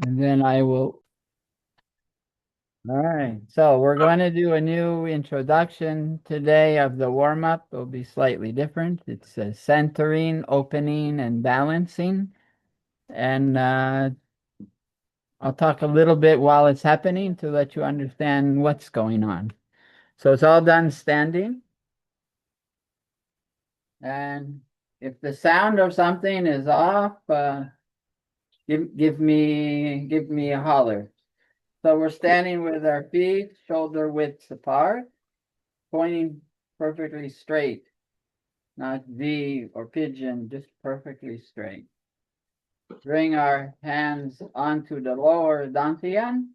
And then I will. All right. So we're going to do a new introduction today of the warm up. It'll be slightly different. It's centering, opening, and balancing. And I'll talk a little bit while it's happening to let you understand what's going on. So it's all done standing. And if the sound of something is off, give me a holler. So we're standing with our feet shoulder widths apart, pointing perfectly straight, not V or pigeon, just perfectly straight. Bring our hands onto the lower dantian,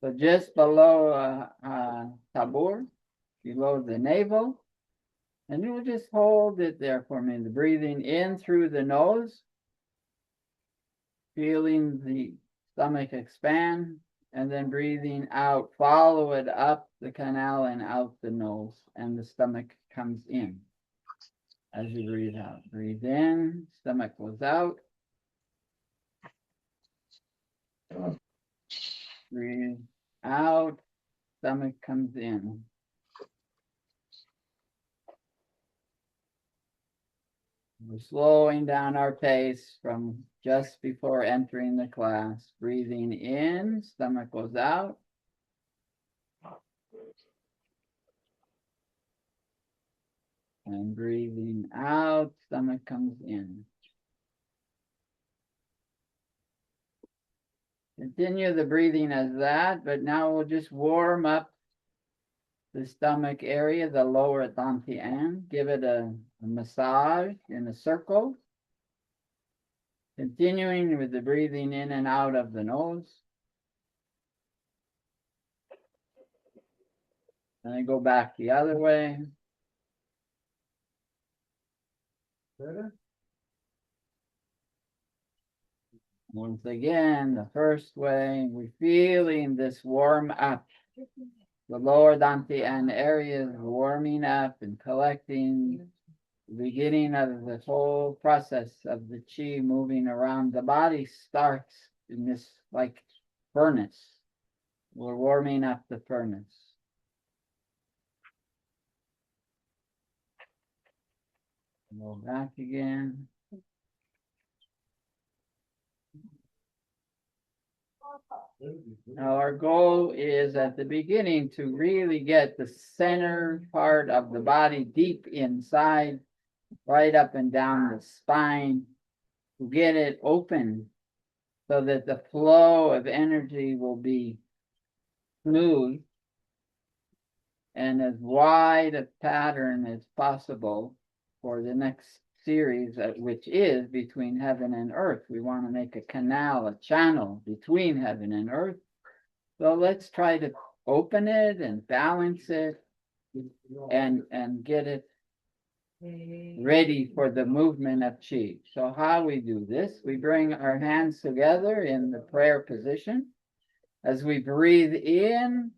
so just below tabor, below the navel, and you'll just hold it there for me. The breathing in through the nose, feeling the stomach expand, and then breathing out, follow it up the canal and out the nose, and the stomach comes in as you breathe out. Breathe in, stomach goes out. Breathe out, stomach comes in. We're slowing down our pace from just before entering the class. Breathing in, stomach goes out. And breathing out, stomach comes in. Continue the breathing as that, but now we'll just warm up the stomach area, the lower dantian. Give it a massage in a circle. Continuing with the breathing in and out of the nose. And then go back the other way. Once again, the first way, we're feeling this warm up. The lower dantian area is warming up and collecting. The beginning of the whole process of the chi moving around the body starts in this like furnace. We're warming up the furnace. Go back again. Now our goal is at the beginning to really get the center part of the body deep inside, right up and down the spine, to get it open so that the flow of energy will be smooth and as wide a pattern as possible for the next series, which is between heaven and earth. We want to make a canal, a channel between heaven and earth. So let's try to open it and balance it and get it ready for the movement of chi. So how we do this, we bring our hands together in the prayer position. As we breathe in,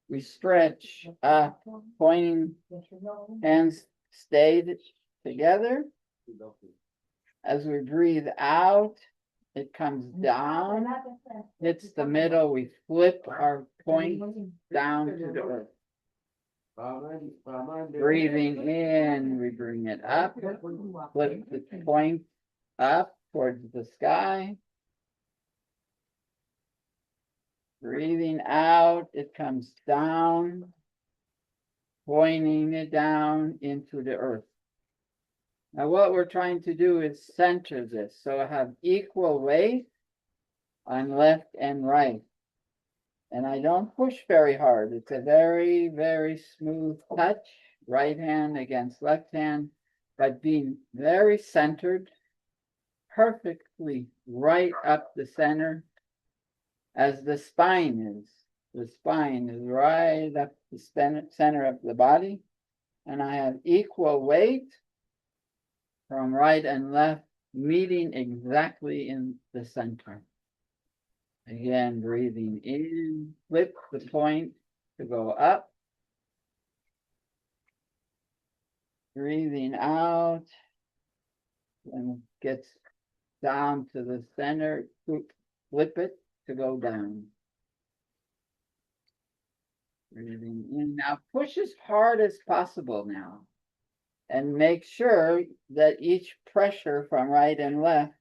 we stretch up, pointing hands stayed together. As we breathe out, it comes down, hits the middle, we flip our point down to the earth. Breathing in, we bring it up, flip the point up towards the sky. Breathing out, it comes down, pointing it down into the earth. Now what we're trying to do is center this, so I have equal weight on left and right. And I don't push very hard. It's a very, very smooth touch, right hand against left hand, but being very centered, perfectly right up the center, as the spine is. The spine is right up the center of the body, and I have equal weight from right and left, meeting exactly in the center. Again, breathing in, flip the point to go up. Breathing out, and gets down to the center, flip it to go down. Breathing in. Now push as hard as possible now. And make sure that each pressure from right and left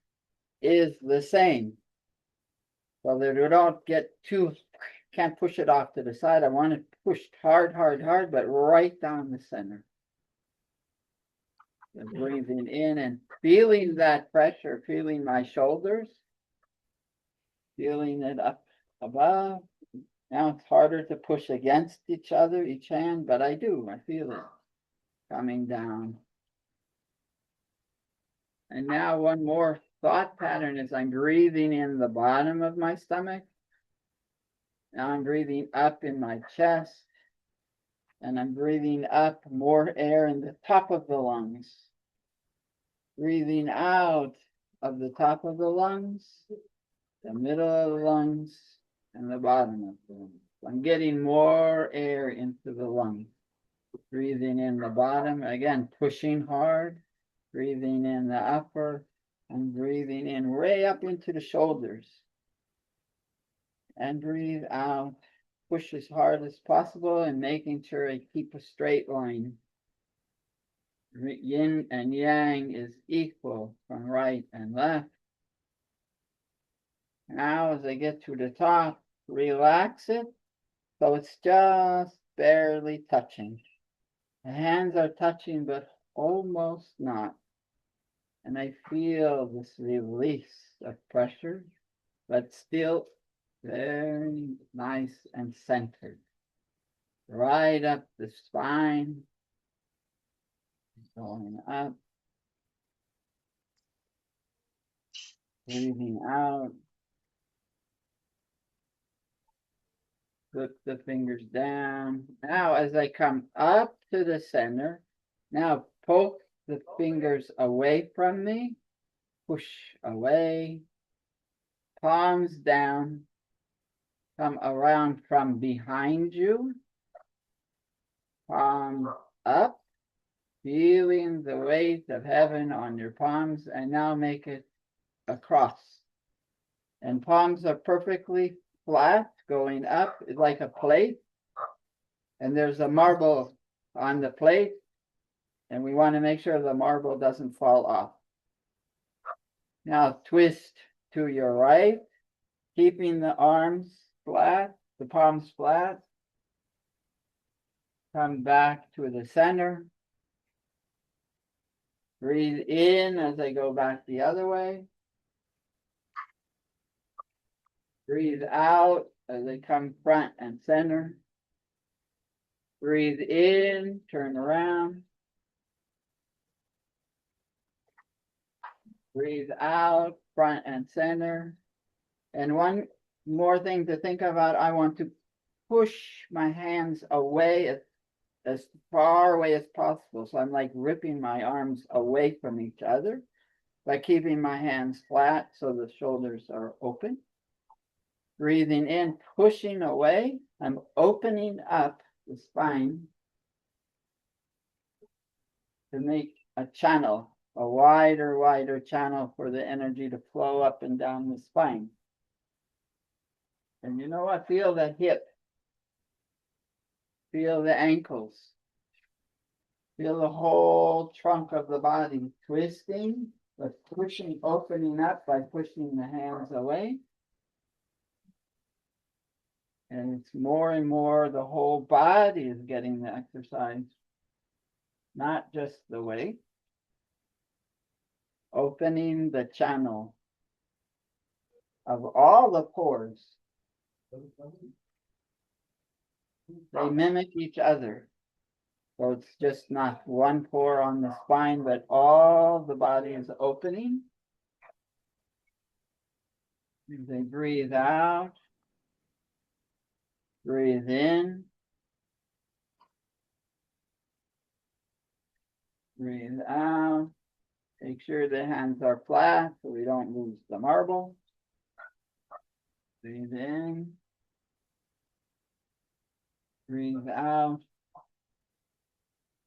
is the same. So that we don't get too, can't push it off to the side. I want it pushed hard, hard, hard, but right down the center. And breathing in and feeling that pressure, feeling my shoulders, feeling it up above. Now it's harder to push against each other, each hand, but I do, I feel it coming down. And now one more thought pattern is I'm breathing in the bottom of my stomach. Now I'm breathing up in my chest. And I'm breathing up more air in the top of the lungs. Breathing out of the top of the lungs, the middle of the lungs, and the bottom of the lungs. I'm getting more air into the lungs. Breathing in the bottom, again, pushing hard. Breathing in the upper, and breathing in way up into the shoulders. And breathe out. Push as hard as possible and making sure I keep a straight line. Yin and yang is equal from right and left. Now as I get to the top, relax it so it's just barely touching. The hands are touching but almost not. And I feel this release of pressure, but still very nice and centered. Right up the spine, going up, breathing out. Put the fingers down. Now as I come up to the center, now poke the fingers away from me, push away, palms down, come around from behind you, palms up, feeling the weight of heaven on your palms, and now make it a cross. And palms are perfectly flat, going up like a plate. And there's a marble on the plate, and we want to make sure the marble doesn't fall off. Now twist to your right, keeping the arms flat, the palms flat. Come back to the center. Breathe in as I go back the other way. Breathe out as I come front and center. Breathe in, turn around. Breathe out, front and center. And one more thing to think about, I want to push my hands away as far away as possible. So I'm like ripping my arms away from each other by keeping my hands flat so the shoulders are open. Breathing in, pushing away. I'm opening up the spine to make a channel, a wider channel for the energy to flow up and down the spine. And you know what? Feel the hip. Feel the ankles. Feel the whole trunk of the body twisting, but pushing, opening up by pushing the hands away. And it's more and more the whole body is getting the exercise, not just the weight. Opening the channel of all the pores. They mimic each other. So it's just not one pore on the spine, but all the body is opening. As they breathe out. Breathe in. Breathe out. Make sure the hands are flat so we don't lose the marble. Breathe in. Breathe out.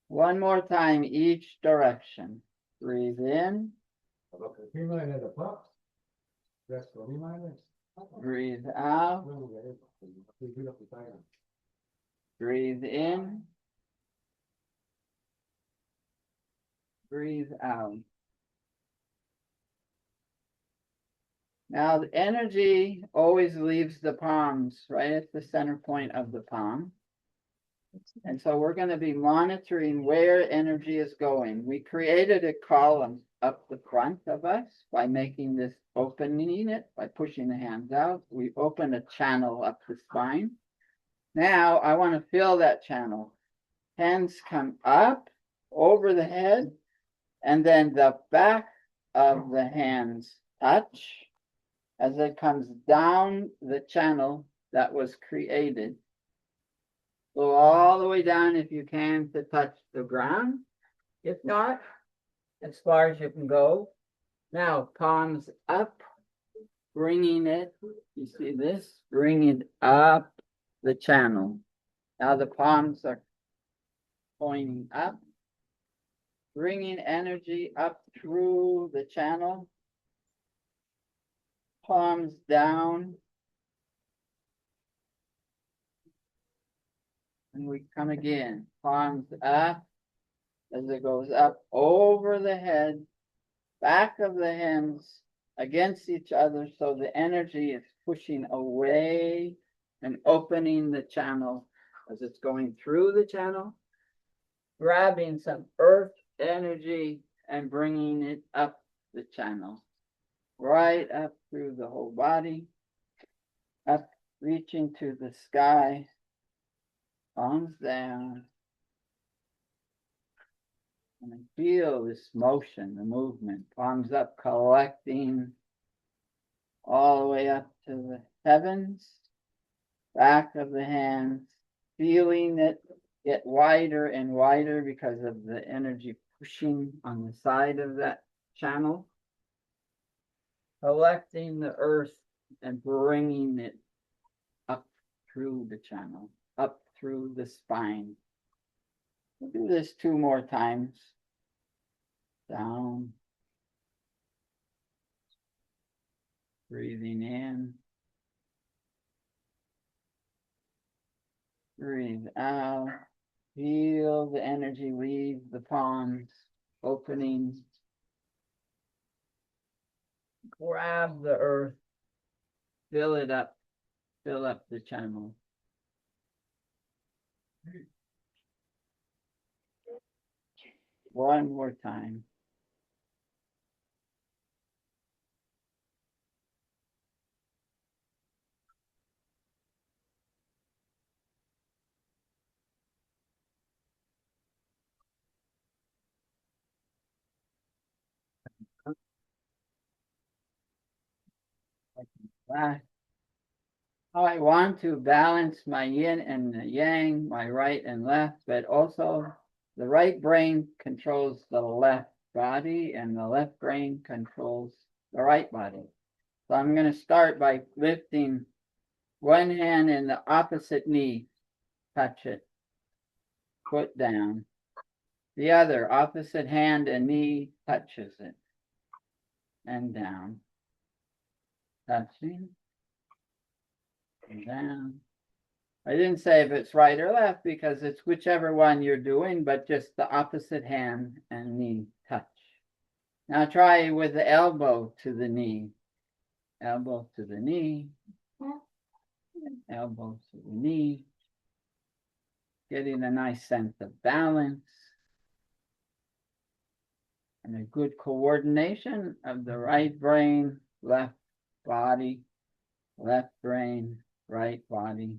One more time, each direction. Breathe in. Breathe out. Breathe in. Breathe out. Now the energy always leaves the palms right at the center point of the palm. And so we're going to be monitoring where energy is going. We created a column up the front of us by making this opening it, by pushing the hands out. We open a channel up the spine. Now I want to fill that channel. Hands come up over the head, and then the back of the hands touch as it comes down the channel that was created. Go all the way down if you can to touch the ground. If not, as far as you can go. Now, palms up, bringing it, you see this? Bring it up the channel. Now the palms are pointing up, bringing energy up through the channel. Palms down. And we come again, palms up as it goes up over the head, back of the hands against each other, so the energy is pushing away and opening the channel as it's going through the channel, grabbing some earth energy and bringing it up the channel, right up through the whole body, up reaching to the sky, palms down. And feel this motion, the movement, palms up, collecting all the way up to the heavens, back of the hands, feeling it get wider and wider because of the energy pushing on the side of that channel, collecting the earth and bringing it up through the channel, up through the spine. We'll do this 2 more times. Down. Breathing in. Breathe out. Feel the energy leave the palms, opening. Grab the earth. Fill it up. Fill up the channel. One more time. How I want to balance my yin and the yang, my right and left, but also the right brain controls the left body and the left brain controls the right body. So I'm going to start by lifting one hand in the opposite knee, touch it, foot down. The other opposite hand and knee touches it, and down. Touching, and down. I didn't say if it's right or left because it's whichever one you're doing, but just the opposite hand and knee touch. Now try with the elbow to the knee. Elbow to the knee. Elbow to the knee. Getting a nice sense of balance. And a good coordination of the right brain, left body, left brain, right body.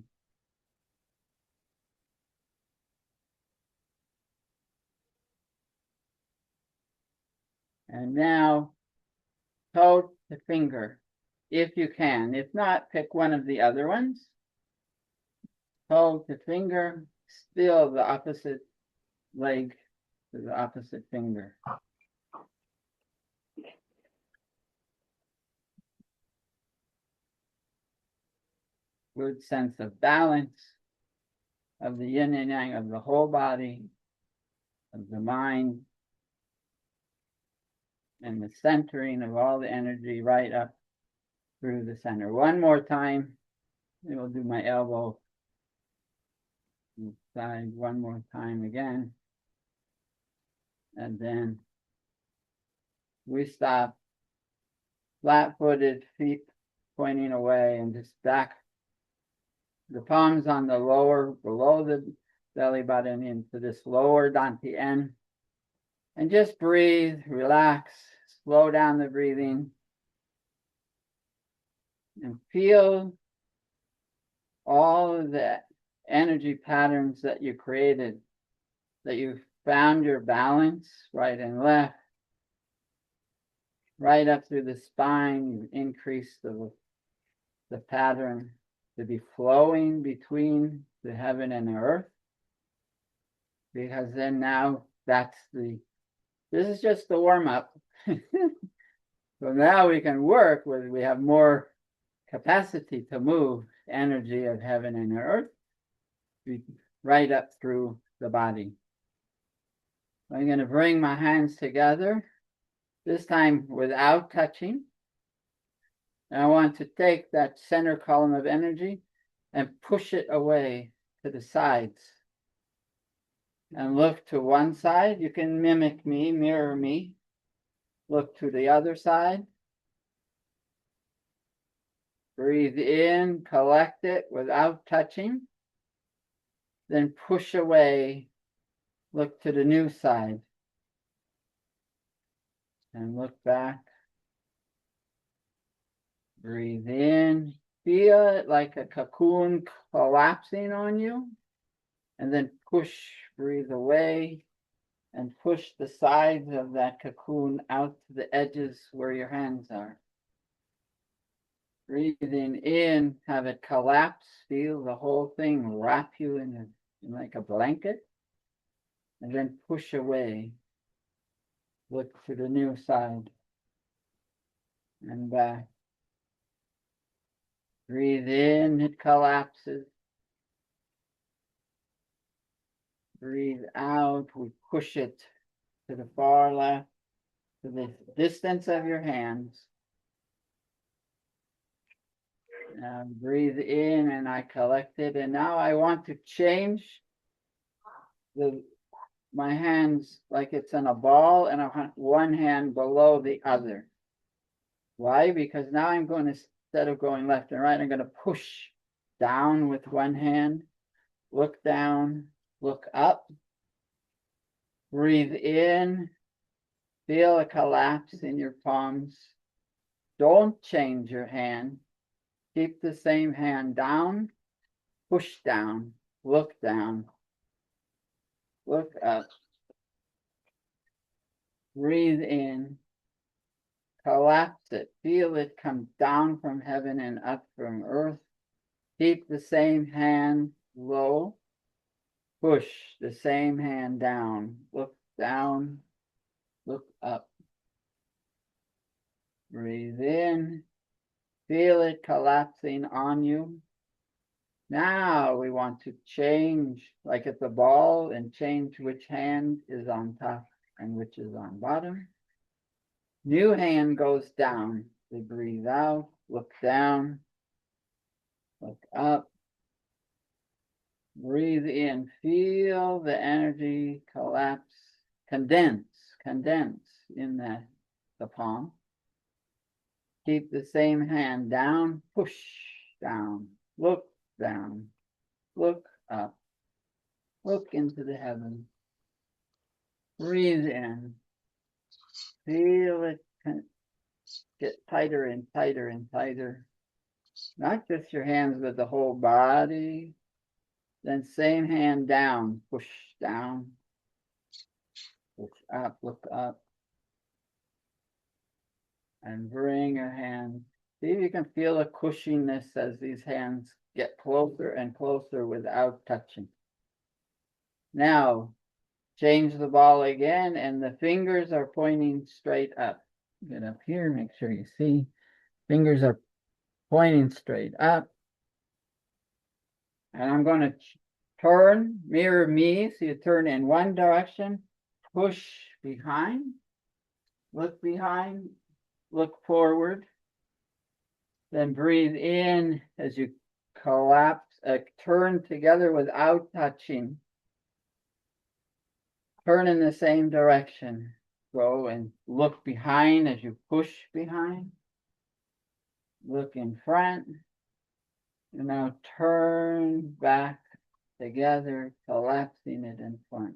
And now, toe to finger, if you can. If not, pick one of the other ones. Toe to finger, still the opposite leg to the opposite finger. Good sense of balance of the yin and yang of the whole body, of the mind, and the centering of all the energy right up through the center. One more time. And we'll do my elbow side one more time again. And then we stop, flat-footed, feet pointing away, and just back the palms on the lower, below the belly button into this lower dantian. And just breathe, relax, slow down the breathing. And feel all of the energy patterns that you created, that you found your balance, right and left, right up through the spine. You increase the pattern to be flowing between the heaven and the earth. Because then now this is just the warm up. So now we can work with, we have more capacity to move energy of heaven and earth right up through the body. I'm going to bring my hands together, this time without touching. And I want to take that center column of energy and push it away to the sides. And look to one side. You can mimic me, mirror me. Look to the other side. Breathe in, collect it without touching. Then push away. Look to the new side. And look back. Breathe in. Feel it like a cocoon collapsing on you. And then push, breathe away. And push the sides of that cocoon out to the edges where your hands are. Breathing in, have it collapse. Feel the whole thing wrap you in like a blanket. And then push away. Look to the new side. And back. Breathe in, it collapses. Breathe out, we push it to the far left, to the distance of your hands. Breathe in, and I collect it. And now I want to change my hands like it's in a ball, and I want one hand below the other. Why? Because now I'm going to, instead of going left and right, I'm going to push down with one hand, look down, look up, breathe in, feel a collapse in your palms. Don't change your hand. Keep the same hand down, push down, look up, breathe in, collapse it, feel it come down from heaven and up from earth. Keep the same hand low, push the same hand down, look up, breathe in, feel it collapsing on you. Now we want to change, like it's a ball, and change which hand is on top and which is on bottom. New hand goes down. We breathe out, look down, look up, breathe in, feel the energy collapse, condense in the palm. Keep the same hand down, push down, look up, look into the heavens. Breathe in, feel it get tighter and tighter and tighter. Not just your hands, but the whole body. Then same hand down, push down, look up. And bring your hand. See if you can feel the cushiness as these hands get closer and closer without touching. Now, change the ball again, and the fingers are pointing straight up. Get up here, make sure you see. Fingers are pointing straight up. And I'm going to turn, mirror me. So you turn in one direction, push behind, look behind, look forward. Then breathe in as you collapse, turn together without touching. Turn in the same direction. Go and look behind as you push behind. Look in front. And now turn back together, collapsing it in front.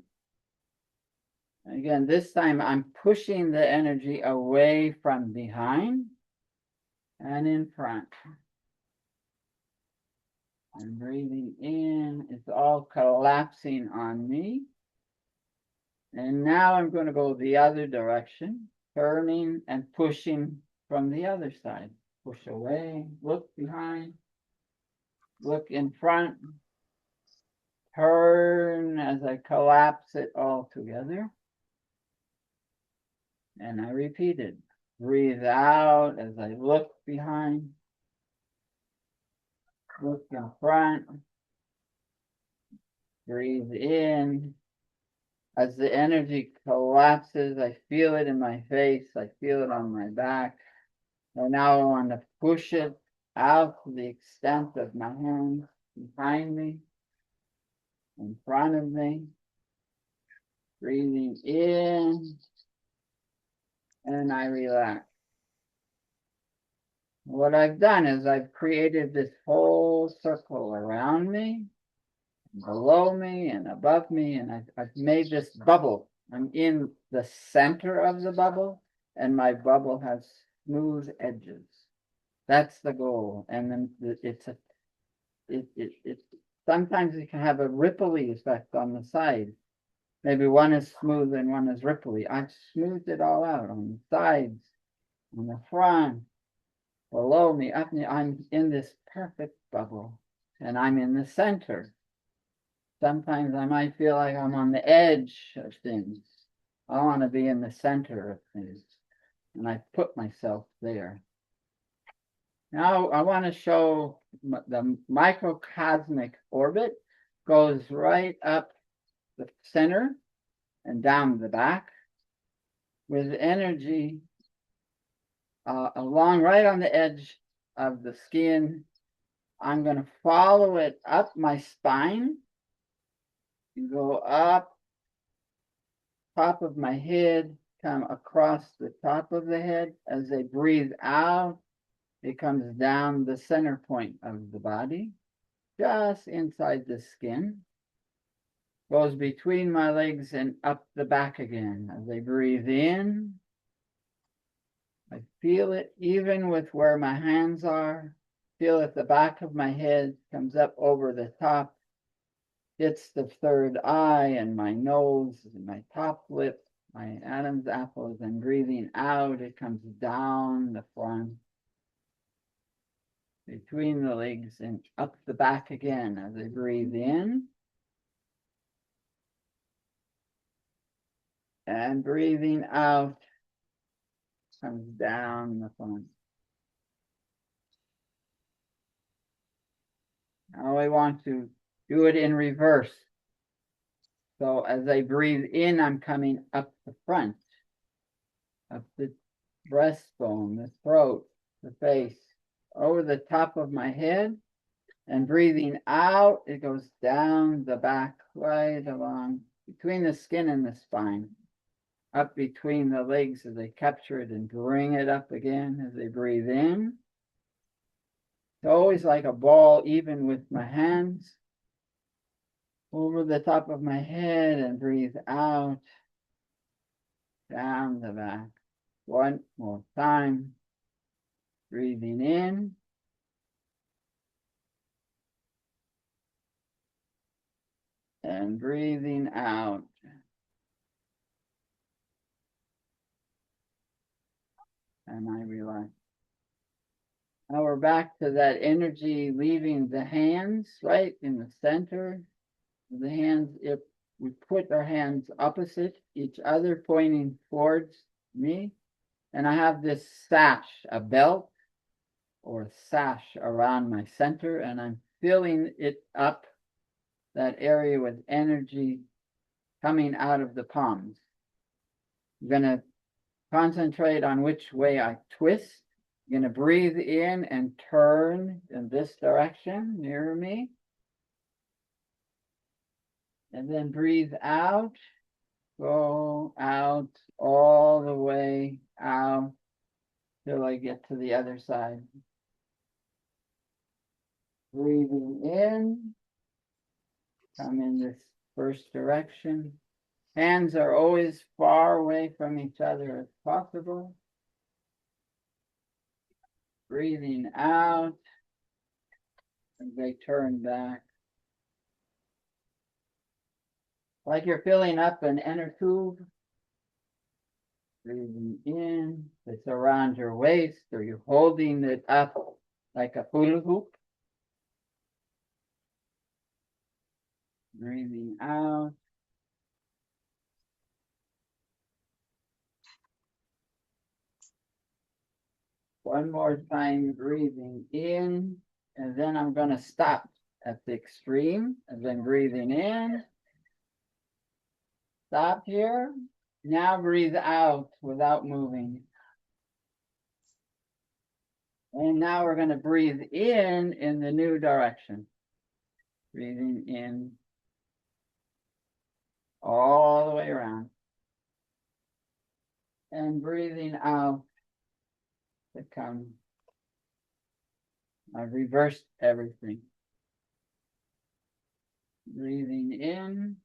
Again, this time I'm pushing the energy away from behind and in front. I'm breathing in. It's all collapsing on me. And now I'm going to go the other direction, turning and pushing from the other side. Push away, look behind, look in front, turn as I collapse it all together. And I repeat it. Breathe out as I look behind, look in front, breathe in. As the energy collapses, I feel it in my face, I feel it on my back. And now I want to push it out to the extent of my hands behind me, in front of me. Breathing in, and I relax. What I've done is I've created this whole circle around me, below me, and above me, and I've made this bubble. I'm in the center of the bubble, and my bubble has smooth edges. That's the goal. And then sometimes it can have a ripply effect on the side. Maybe one is smooth and one is ripply. I've smoothed it all out on the sides, on the front, below me, up me. I'm in this perfect bubble, and I'm in the center. Sometimes I might feel like I'm on the edge of things. I want to be in the center of things, and I put myself there. Now I want to show the microcosmic orbit goes right up the center and down the back with energy along right on the edge of the skin. I'm going to follow it up my spine and go up top of my head, come across the top of the head. As I breathe out, it comes down the center point of the body, just inside the skin. Goes between my legs and up the back again. As I breathe in, I feel it even with where my hands are. Feel it the back of my head comes up over the top, hits the third eye and my nose and my top lip, my Adam's apple. As I'm breathing out, it comes down the front, between the legs and up the back again. As I breathe in, and breathing out, comes down the front. Now I want to do it in reverse. So as I breathe in, I'm coming up the front, up the breastbone, the throat, the face, over the top of my head. And breathing out, it goes down the back, right along between the skin and the spine, up between the legs as I capture it and bring it up again as I breathe in. It's always like a ball, even with my hands, over the top of my head, and breathe out, down the back. One more time. Breathing in. And breathing out. And I relax. Now we're back to that energy leaving the hands, right in the center. The hands, if we put our hands opposite each other, pointing towards me. And I have this sash, a belt or sash around my center, and I'm filling it up, that area, with energy coming out of the palms. I'm going to concentrate on which way I twist You're going to breathe in and turn in this direction near me. And then breathe out. Go out all the way out till I get to the other side. Breathing in. Come in this first direction. Hands are always far away from each other as possible. Breathing out. And they turn back. Like you're filling up an inner tube. Breathing in. It's around your waist, or you're holding it up like a hula hoop. Breathing out. One more time, breathing in, and then I'm going to stop at the extreme, and then breathing in. Stop here. Now breathe out without moving. And now we're going to breathe in the new direction. Breathing in all the way around. And breathing out to come. I've reversed everything. Breathing in.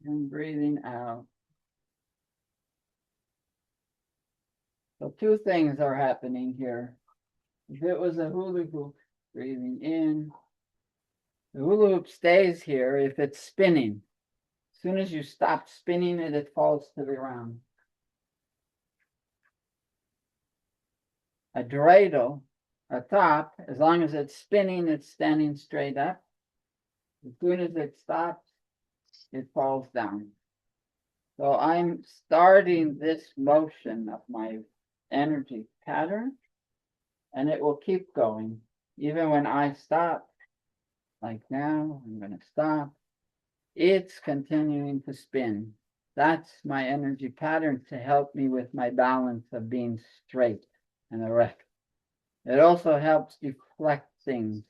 And breathing out. So two things are happening here. If it was a hula hoop, breathing in. The hula hoop stays here if it's spinning. As soon as you stop spinning it, it falls to the ground. A dreidel, a top, as long as it's spinning, it's standing straight up. As soon as it stops, it falls down. So I'm starting this motion of my energy pattern, and it will keep going. Even when I stop, like now, I'm going to stop. It's continuing to spin. That's my energy pattern to help me with my balance of being straight and erect. It also helps deflect things.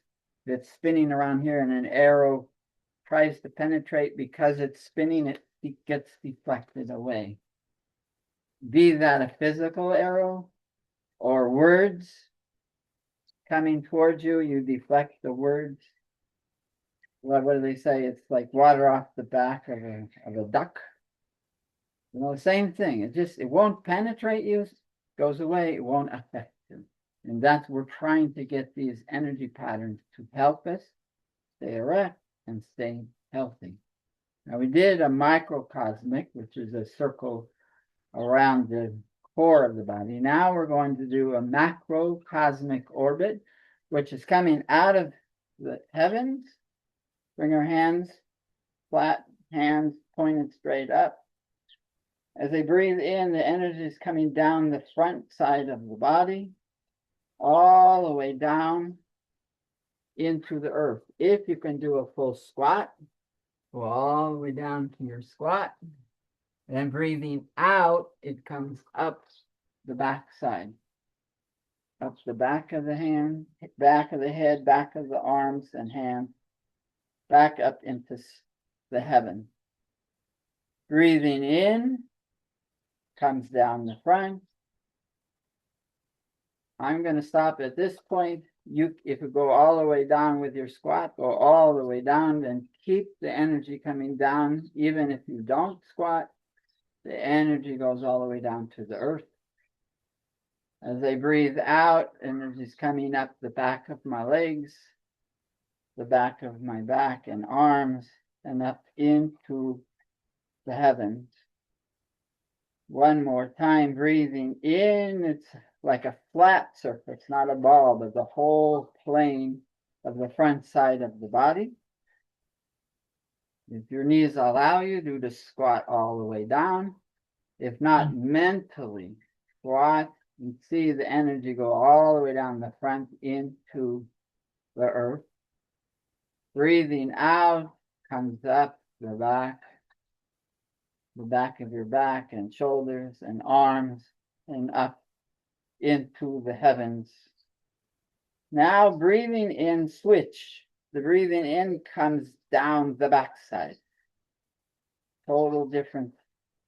If it's spinning around here and an arrow tries to penetrate, because it's spinning, it gets deflected away. Be that a physical arrow or words coming towards you, you deflect the words. What do they say? It's like water off the back of a duck. You know, the same thing. It won't penetrate you, goes away, it won't affect you. And that's, we're trying to get these energy patterns to help us stay erect and stay healthy. Now we did a microcosmic, which is a circle around the core of the body. Now we're going to do a macrocosmic orbit, which is coming out of the heavens. Bring our hands flat, hands pointed straight up. As they breathe in, the energy is coming down the front side of the body, all the way down into the earth. If you can do a full squat, go all the way down to your squat. And then breathing out, it comes up the back side. Up the back of the hand, back of the head, back of the arms and hands, back up into the heaven. Breathing in, comes down the front. I'm going to stop at this point. If you go all the way down with your squat, go all the way down and keep the energy coming down. Even if you don't squat, the energy goes all the way down to the earth. As I breathe out, energy is coming up the back of my legs, the back of my back and arms, and up into the heavens. One more time, breathing in, it's like a flat surface, not a ball, but the whole plane of the front side of the body. If your knees allow you, do the squat all the way down. If not, mentally squat and see the energy go all the way down the front into the earth. Breathing out, comes up the back of your back and shoulders and arms, and up into the heavens. Now breathing in, switch. The breathing in comes down the backside. Total different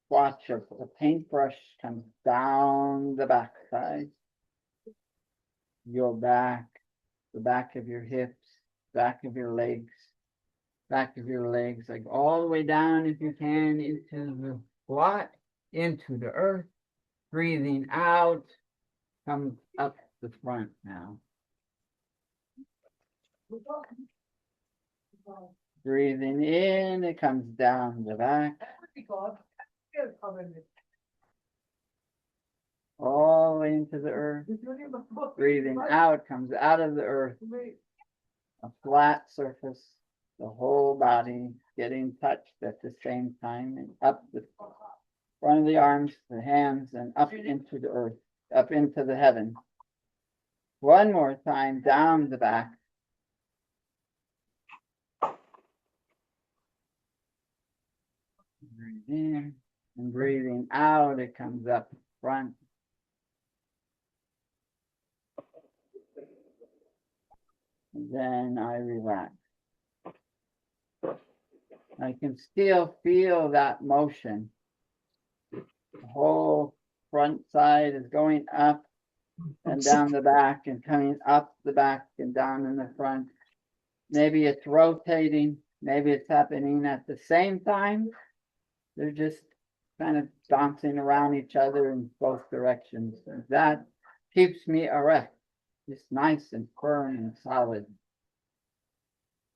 swatch of the paintbrush comes down the backside. Your back, the back of your hips, back of your legs, like all the way down if you can into the squat, into the earth. Breathing out, comes up the front now. Breathing in, it comes down the back. All the way into the earth. Breathing out, comes out of the earth. A flat surface, the whole body getting touched at the same time, and up the front of the arms, the hands, and up into the earth, up into the heaven. One more time, down the back. Breathe in, and breathing out, it comes up front. And then I relax. I can still feel that motion. The whole front side is going up and down the back and coming up the back and down in the front. Maybe it's rotating, maybe it's happening at the same time. They're just kind of bouncing around each other in both directions. And that keeps me erect, just nice and firm and solid.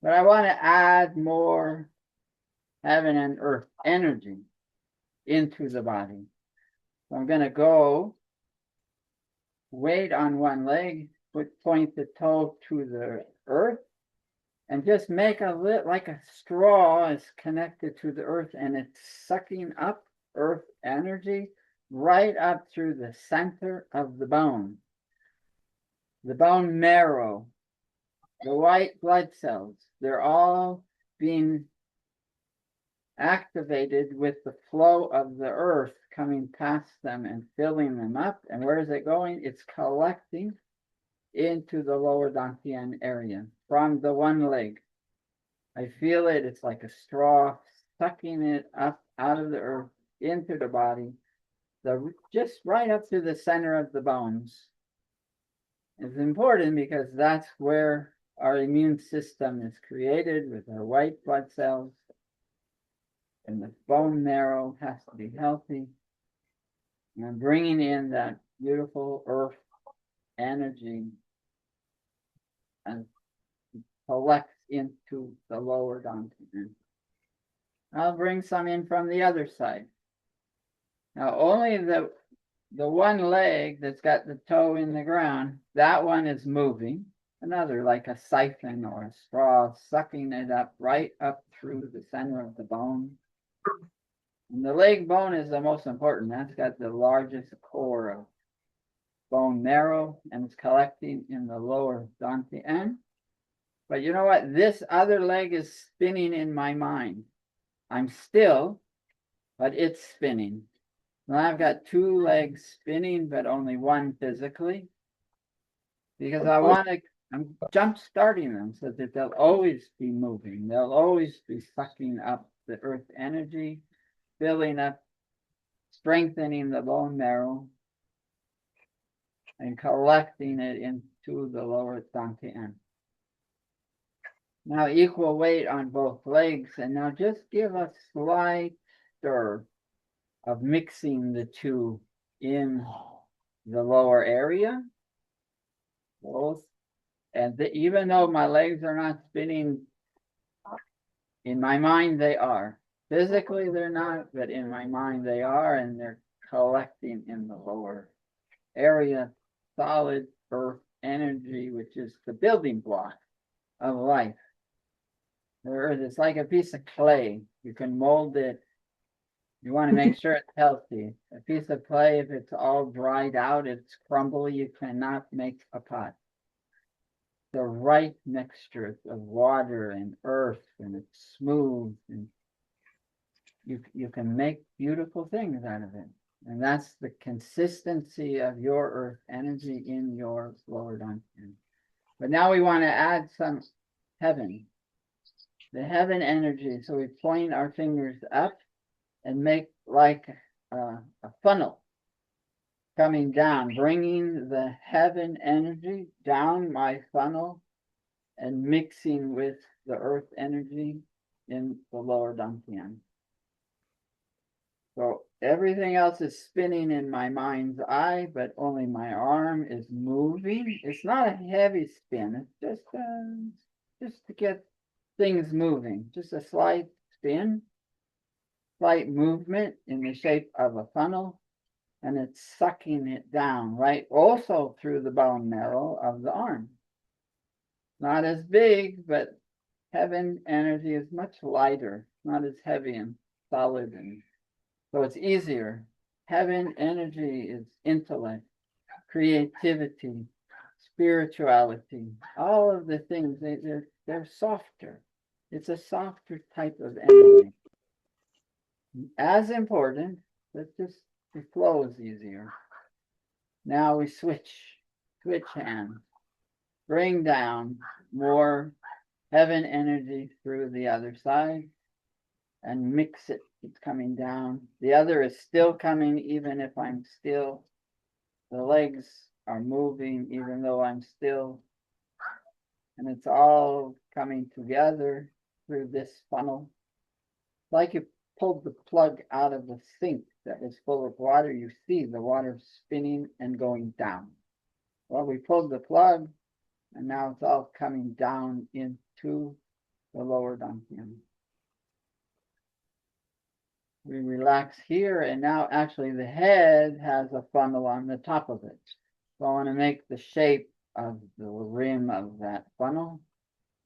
But I want to add more heaven and earth energy into the body. So I'm going to go weight on one leg, point the toe to the earth, and just make a like a straw is connected to the earth, and it's sucking up earth energy right up through the center of the bone marrow, the white blood cells. They're all being activated with the flow of the earth coming past them and filling them up. And where is it going? It's collecting into the lower dantian area from the one leg. I feel it. It's like a straw sucking it up out of the earth into the body, just right up to the center of the bones. It's important because that's where our immune system is created, with our white blood cells, and the bone marrow has to be healthy. And I'm bringing in that beautiful earth energy and collects into the lower dantian. I'll bring some in from the other side. Now only the one leg that's got the toe in the ground, that one is moving. Another, like a siphon or a straw, sucking it up right up through the center of the bone. And the leg bone is the most important. That's got the largest core of bone marrow, and it's collecting in the lower dantian. But you know what? This other leg is spinning in my mind. I'm still, but it's spinning. Now I've got two legs spinning, but only one physically, because I'm jump starting them so that they'll always be moving. They'll always be sucking up the earth energy, filling up, strengthening the bone marrow, and collecting it into the lower dantian. Now equal weight on both legs, and now just give a slight stir of mixing the two in the lower area. Both. And even though my legs are not spinning, in my mind they are. Physically they're not, but in my mind they are, and they're collecting in the lower area, solid earth energy, which is the building block of life. The earth is like a piece of clay. You can mold it. You want to make sure it's healthy. A piece of clay, if it's all dried out, it's crumbly, you cannot make a pot. The right mixture of water and earth, and it's smooth and you can make beautiful things out of it. And that's the consistency of your earth energy in your lower dantian. But now we want to add some heaven, the heaven energy. So we point our fingers up and make like a funnel coming down, bringing the heaven energy down my funnel and mixing with the earth energy in the lower dantian. So everything else is spinning in my mind's eye, but only my arm is moving. It's not a heavy spin. It's just to get things moving. Just a slight spin, slight movement in the shape of a funnel, and it's sucking it down, right? Also through the bone marrow of the arm. Not as big, but heaven energy is much lighter, not as heavy and solid, and so it's easier. Heaven energy is intellect, creativity, spirituality, all of the things, they're softer. It's a softer type of energy. As important, but just it flows easier. Now we switch hands. Bring down more heaven energy through the other side and mix it. It's coming down. The other is still coming, even if I'm still. The legs are moving, even though I'm still. And it's all coming together through this funnel. Like you pulled the plug out of the sink that was full of water, you see the water spinning and going down. Well, we pulled the plug, and now it's all coming down into the lower dantian. We relax here, and now actually the head has a funnel on the top of it. So I want to make the shape of the rim of that funnel,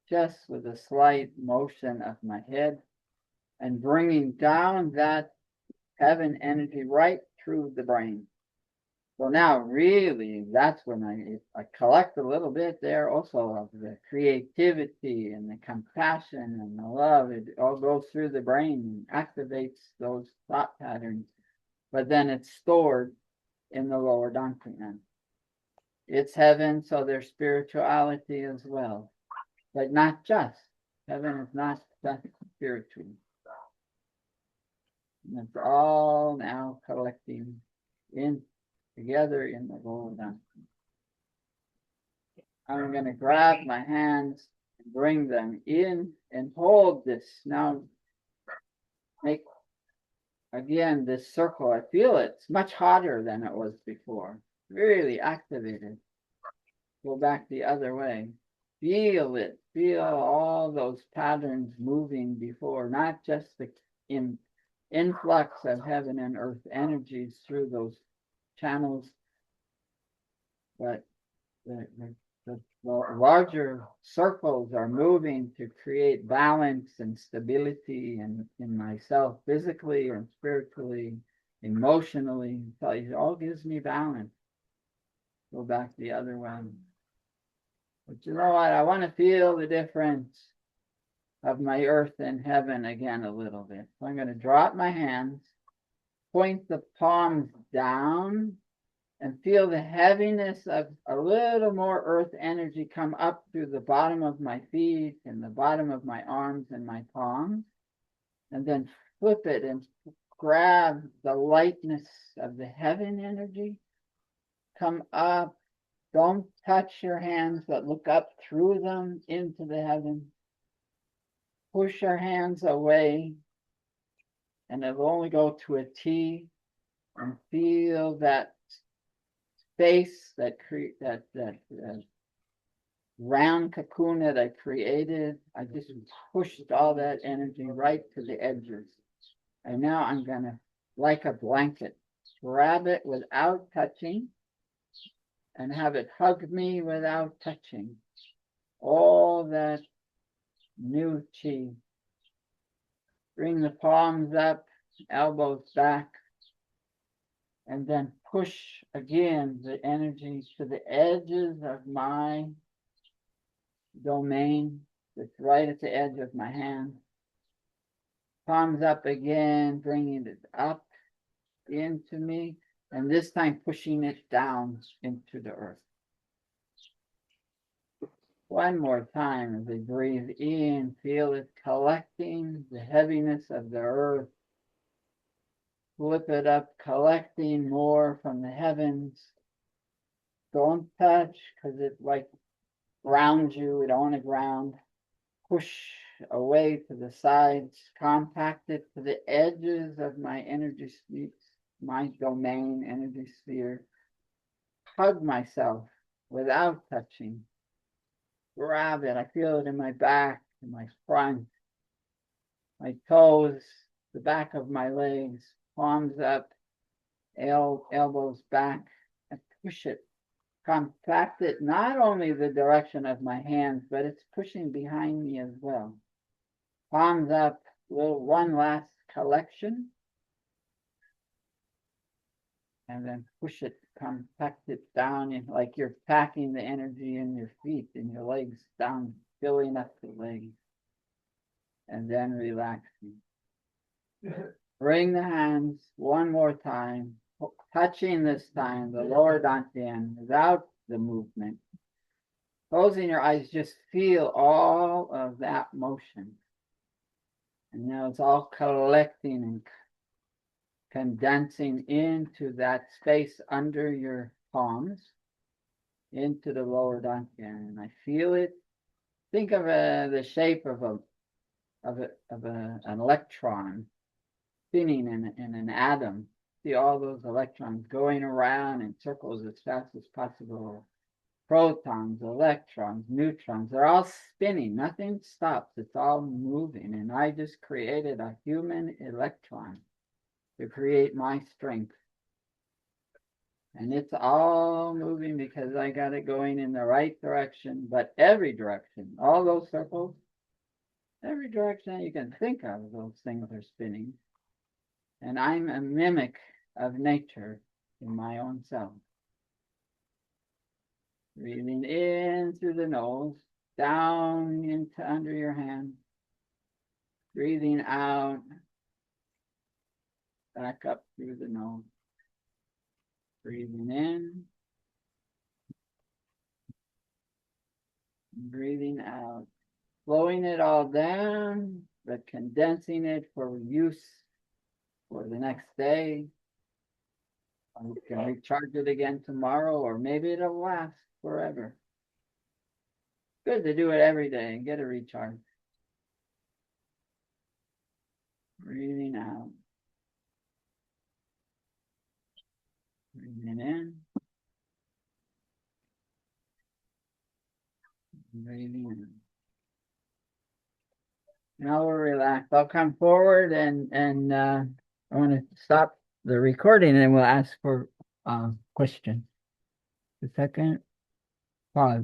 just with a slight motion of my head, and bringing down that heaven energy right through the brain. So now really that's when I collect a little bit there also of the creativity and the compassion and the love. It all goes through the brain and activates those thought patterns, but then it's stored in the lower dantian. It's heaven, so there's spirituality as well, but not just. Heaven is not just spiritual. And it's all now collecting in together in the lower dantian. I'm going to grab my hands and bring them in and hold this. Now make again this circle. I feel it's much hotter than it was before. Really activated. Go back the other way. Feel it. Feel all those patterns moving before, not just the influx of heaven and earth energies through those channels, but the larger circles are moving to create balance and stability in myself, physically and spiritually, emotionally. So it all gives me balance. Go back the other way. But you know what? I want to feel the difference of my earth and heaven again a little bit. So I'm going to drop my hands, point the palms down, and feel the heaviness of a little more earth energy come up through the bottom of my feet and the bottom of my arms and my palms. And then flip it and grab the lightness of the heaven energy. Come up. Don't touch your hands, but look up through them into the heaven. Push your hands away, and it'll only go to a T, and feel that space, that round cocoon that I created. I just pushed all that energy right to the edges. And now I'm going to, like a blanket, grab it without touching and have it hug me without touching. All that new chi. Bring the palms up, elbows back, and then push again the energy to the edges of my domain. It's right at the edge of my hand. Palms up again, bringing it up into me, and this time pushing it down into the earth. One more time as I breathe in, feel it collecting the heaviness of the earth. Flip it up, collecting more from the heavens. Don't touch because it like grounds you. We don't want to ground. Push away to the sides, compact it to the edges of my energy sphere, my domain energy sphere. Hug myself without touching. Grab it. I feel it in my back, in my front, my toes, the back of my legs, palms up, elbows back, and push it. Compact it, not only the direction of my hands, but it's pushing behind me as well. Palms up, one last collection. And then push it, compact it down, and like you're packing the energy in your feet and your legs down, filling up the legs. And then relaxing. Bring the hands one more time, touching this time the lower dantian without the movement. Closing your eyes, just feel all of that motion. And now it's all collecting and condensing into that space under your palms, into the lower dantian. And I feel it. Think of the shape of an electron spinning in an atom. See all those electrons going around in circles as fast as possible. Protons, electrons, neutrons, they're all spinning. Nothing stops. It's all moving. And I just created a human electron to create my strength. And it's all moving because I got it going in the right direction, but every direction, all those circles, every direction you can think of, those things are spinning. And I'm a mimic of nature in my own self. Breathing in through the nose, down into under your hand. Breathing out, back up through the nose. Breathing in. Breathing out. Slowing it all down, but condensing it for use for the next day. You can recharge it again tomorrow, or maybe it'll last forever. Good to do it every day and get a recharge. Breathing out. Breathing in. Breathing in. Now we're relaxed. I'll come forward and I want to stop the recording and we'll ask for questions. A second. Pause.